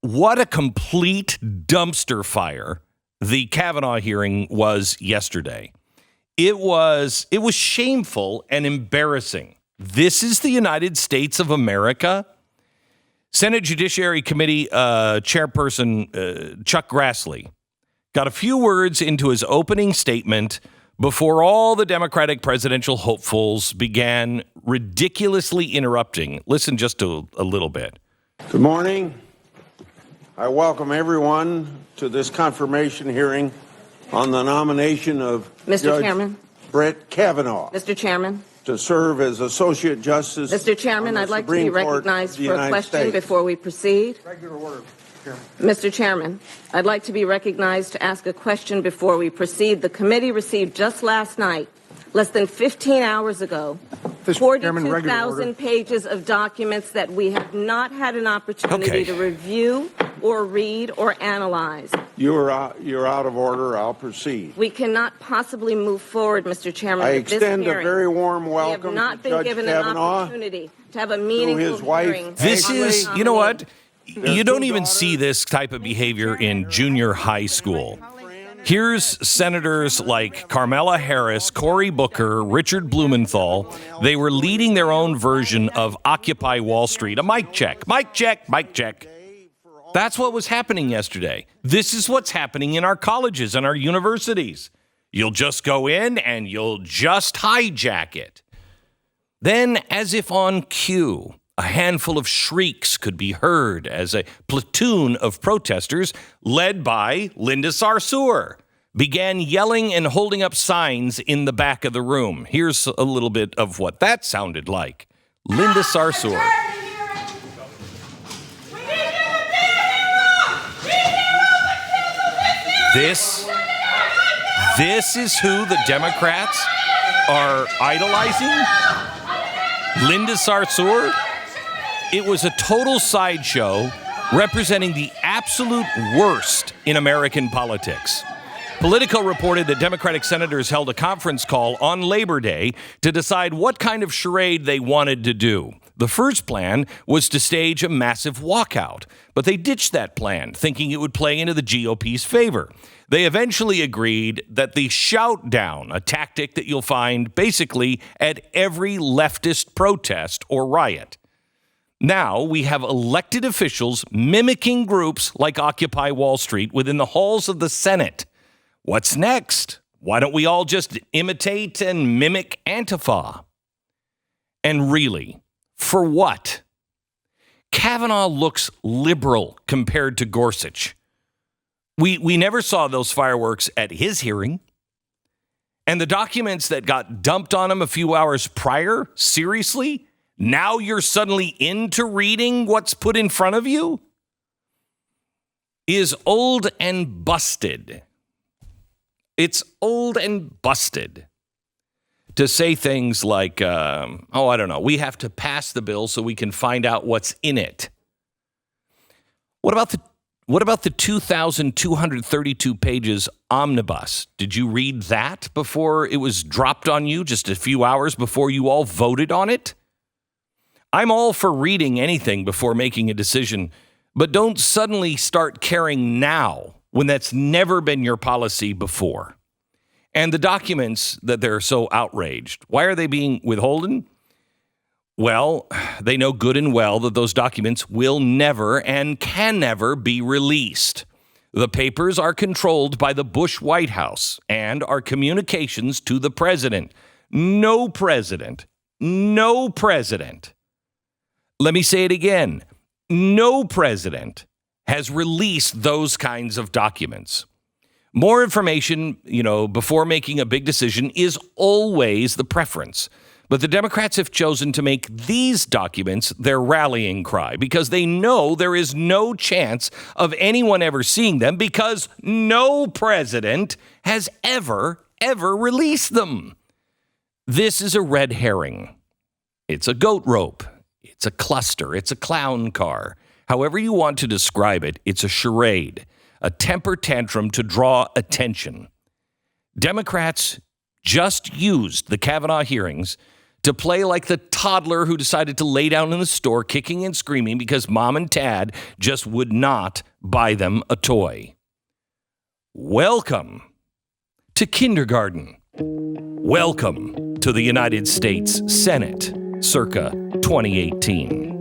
What a complete dumpster fire the Kavanaugh hearing was yesterday. It was shameful and embarrassing. This is the United States of America. Senate Judiciary Committee Chairperson Chuck Grassley got a few words into his opening statement before all the Democratic presidential hopefuls began ridiculously interrupting. Listen just to a little bit. Good morning. I welcome everyone to this confirmation hearing on the nomination of Judge Brett Kavanaugh. Mr. Chairman. To serve as Associate Justice. Mr. Chairman, I'd like to be recognized for a question before we proceed. Regular order, Chairman. Mr. Chairman, I'd like to be recognized to ask a question before we proceed. The committee received just last night, less than 15 hours ago, 42,000 pages of documents that we have not had an opportunity to review or read or analyze. You're out of order. I'll proceed. We cannot possibly move forward, Mr. Chairman. I with this extend hearing. a very warm welcome We have not to been Judge given Kavanaugh, an opportunity to have a meaningful his wife. hearing. This is, you know what? You don't even daughters. see this type of behavior in junior high school. Here's senators like Carmela Harris, Cory Booker, Richard Blumenthal. They were leading their own version of Occupy Wall Street. A mic check, mic check, mic check. That's what was happening yesterday. This is what's happening in our colleges and our universities. You'll just go in and you'll just hijack it. Then, as if on cue, a handful of shrieks could be heard as a platoon of protesters, led by Linda Sarsour, began yelling and holding up signs in the back of the room. Here's a little bit of what that sounded like. Linda Sarsour. This is who the Democrats are idolizing? Linda Sarsour? It was a total sideshow representing the absolute worst in American politics. Politico reported that Democratic senators held a conference call on Labor Day to decide what kind of charade they wanted to do. The first plan was to stage a massive walkout, but they ditched that plan, thinking it would play into the GOP's favor. They eventually agreed that the shout down, a tactic that you'll find basically at every leftist protest or riot. Now we have elected officials mimicking groups like Occupy Wall Street within the halls of the Senate. What's next? Why don't we all just imitate and mimic Antifa? And really, for what? Kavanaugh looks liberal compared to Gorsuch. We never saw those fireworks at his hearing. And the documents that got dumped on him a few hours prior, seriously? Now you're suddenly into reading what's put in front of you? Is old and busted. It's old and busted to say things like, I don't know, we have to pass the bill so we can find out what's in it. What about the 2,232 pages omnibus? Did you read that before it was dropped on you just a few hours before you all voted on it? I'm all for reading anything before making a decision, but don't suddenly start caring now when that's never been your policy before. And the documents that they're so outraged, why are they being withholden? Well, they know good and well that those documents will never and can never be released. The papers are controlled by the Bush White House and are communications to the president. No president. Let me say it again. No president has released those kinds of documents. More information, before making a big decision is always the preference. But the Democrats have chosen to make these documents their rallying cry because they know there is no chance of anyone ever seeing them because no president has ever released them. This is a red herring. It's a goat rope. It's a cluster. It's a clown car. However you want to describe it, it's a charade, a temper tantrum to draw attention. Democrats just used the Kavanaugh hearings to play like the toddler who decided to lay down in the store kicking and screaming because mom and dad just would not buy them a toy. Welcome to kindergarten. Welcome to the United States Senate circa 2018.